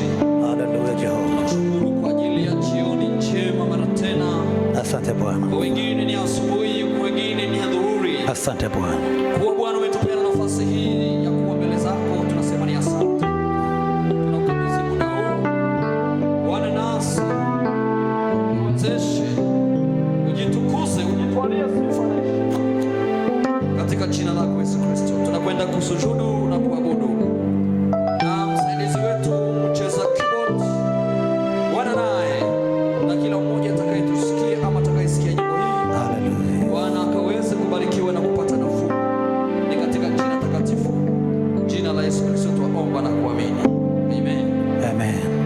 nchi. Haleluya Jehova. Nashukuru kwa ajili ya jioni njema mara tena. Asante Bwana. Kwa wengine ni asubuhi, kwa wengine ni adhuhuri. Asante Bwana. Kwa Bwana umetupea nafasi hii ya kuwa mbele zako, tunasema ni asante. Tunakabidhi muda huu. Bwana nasi uwezeshe, ujitukuze, ujitwalie sifa katika jina lako Yesu Kristo. Tunakwenda kusujudu na kuabudu. Na msaidizi wetu mcheza keyboard, Bwana naye na kila mmoja atakayetusikia ama atakayesikia nyimbo hii, Haleluya. Bwana akaweze kubarikiwa na kupata nafuu. Ni katika jina takatifu, jina la Yesu Kristo tuomba na kuamini. Amen. Amen.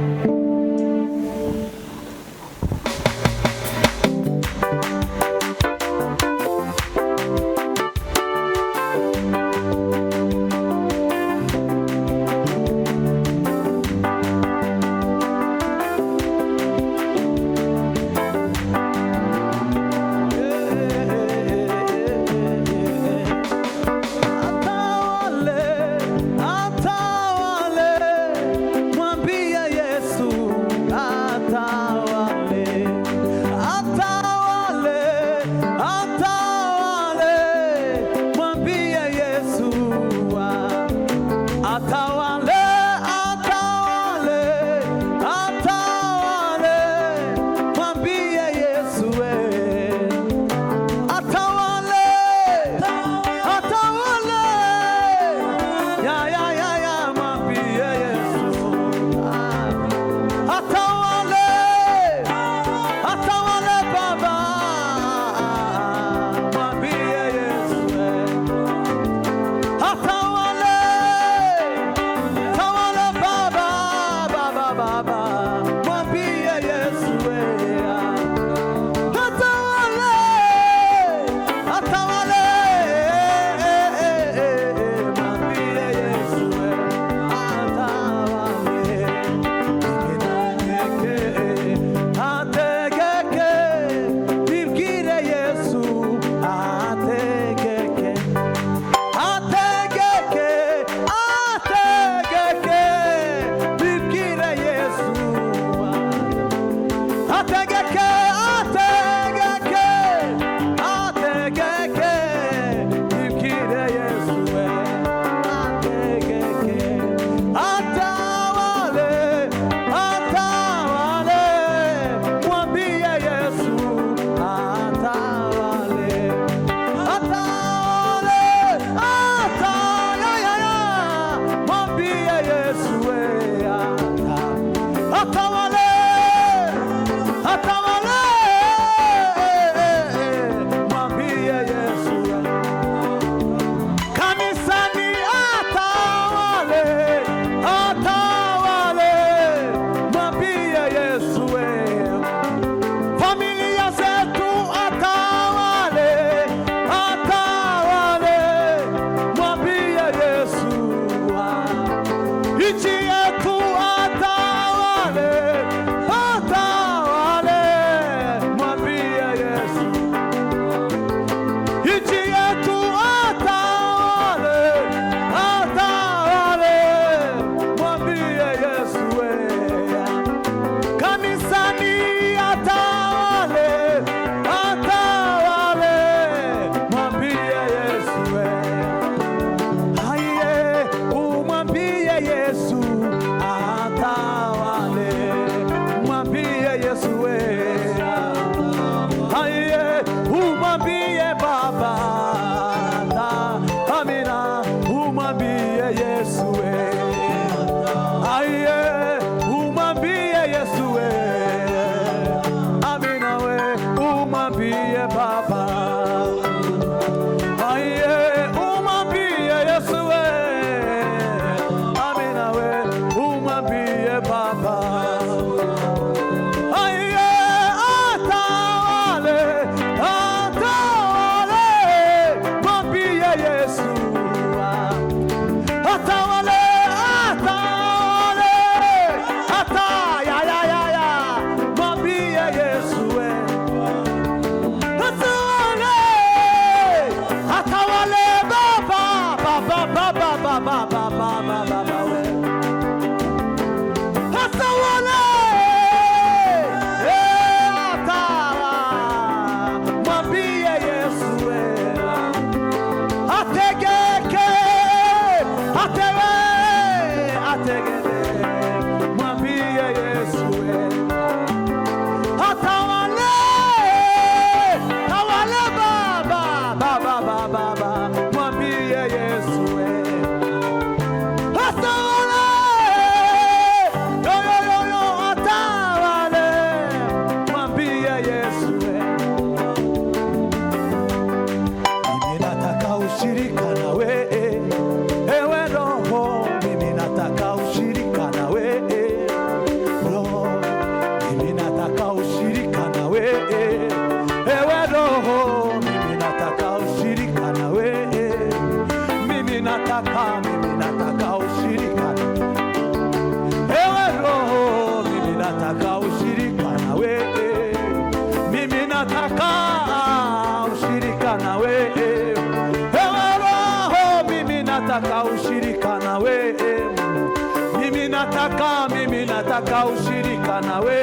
mimi nataka ushirika nawe.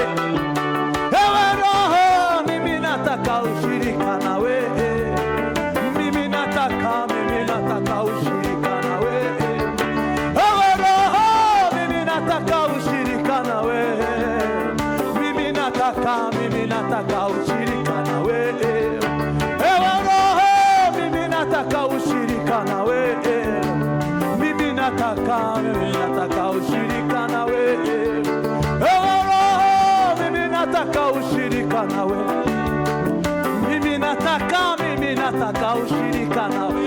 Ewe Roho, mimi nataka ushirika nawe. Mimi nataka ushirika nawe. Ewe Roho, mimi nataka ushirika nawe. Mimi nataka ushirika nawe. Ewe Roho, mimi nataka ushirika nawe. Mimi nataka ushirika nawe. Ewe Roho, mimi nataka ushirika nawe. Mimi nataka ushirika nawe.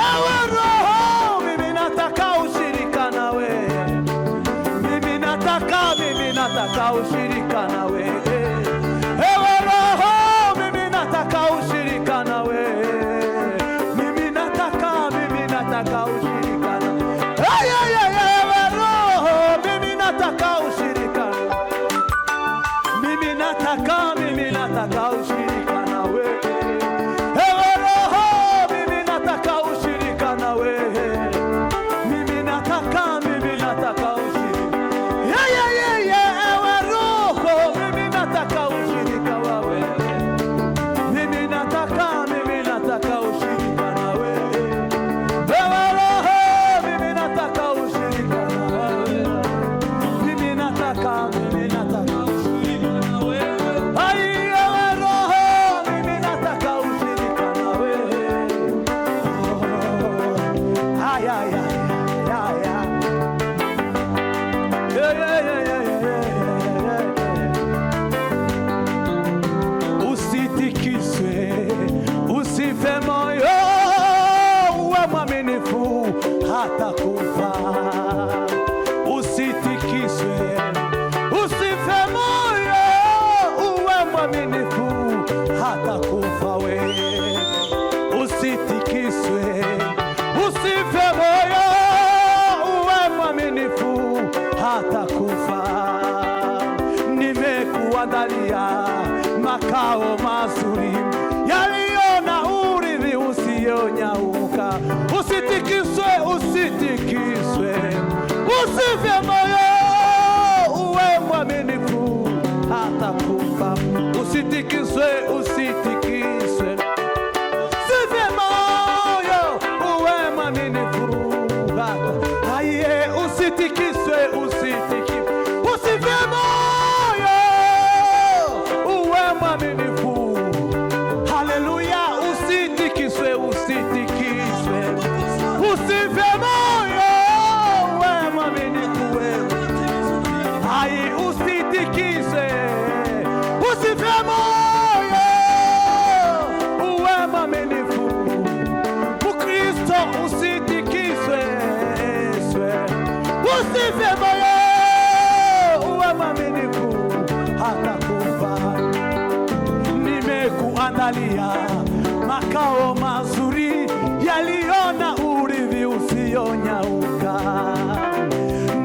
Ewe Roho, mimi nataka ushirika nawe. Mimi nataka ushirika nawe. Ewe Roho, mimi nataka ushirika nawe. Mimi nataka ushirika nawe. Ewe Roho, mimi nataka ushirika. Mimi nataka ushirika nawe. Ewe Roho, mimi nataka ushirika nawe. Mimi nataka ushirika. Ewe Roho, mimi nataka ushirika wawe. Mimi nataka ushirika nawe. Ewe Roho, mimi nataka ushirika nawe. Mimi nataka ushirika nawe. Ewe Roho, mimi nataka ushirika nawe. Usitikiswe, usife moyo, uwe mwaminifu hata kufa. Usitikiswe, usife moyo, uwe mwaminifu hata kufa we. Usitikiswe, usife moyo, uwe mwaminifu hata kufa. Nimekuandalia makao mazuri yaliyo na urithi usiyonyauka. Usitikiswe, usitikiswe, usife moyo, uwe mwaminifu hata kufa. Usitikiswe, usitikiswe, usife moyo, uwe mwaminifu hata. Usitikiswe, usitikiswe, usife moyo, uwe mwaminifu. Haleluya. Usitikiswe, usitikiswe, usife moyo, uwe mwaminifu wewe. Usitikiswe, usife moyo, uwe mwaminifu. Mkristo usitikiswe, usife moyo, uwe mwaminifu hata kufa. Nimekuandalia makao mazuri yaliyo na urithi usiyonyauka.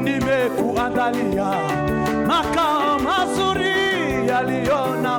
Nimekuandalia makao mazuri yaliyo na